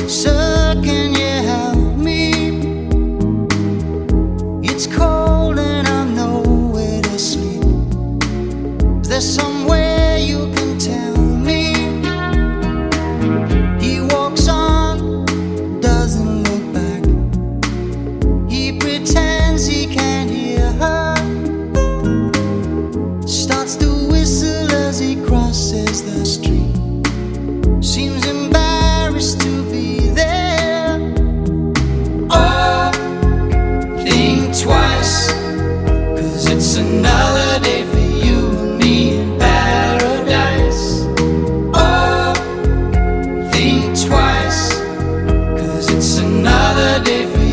Sir, can you help me? It's cold and I'm nowhere to sleep. Is there somewhere you can tell me? He walks on, doesn't look back. He pretends he can't hear her. Starts to whistle as he crosses the street. Seems embarrassed to be there. Oh, think twice, 'cause it's another day for you and me in paradise. Oh, think twice, 'cause it's another day for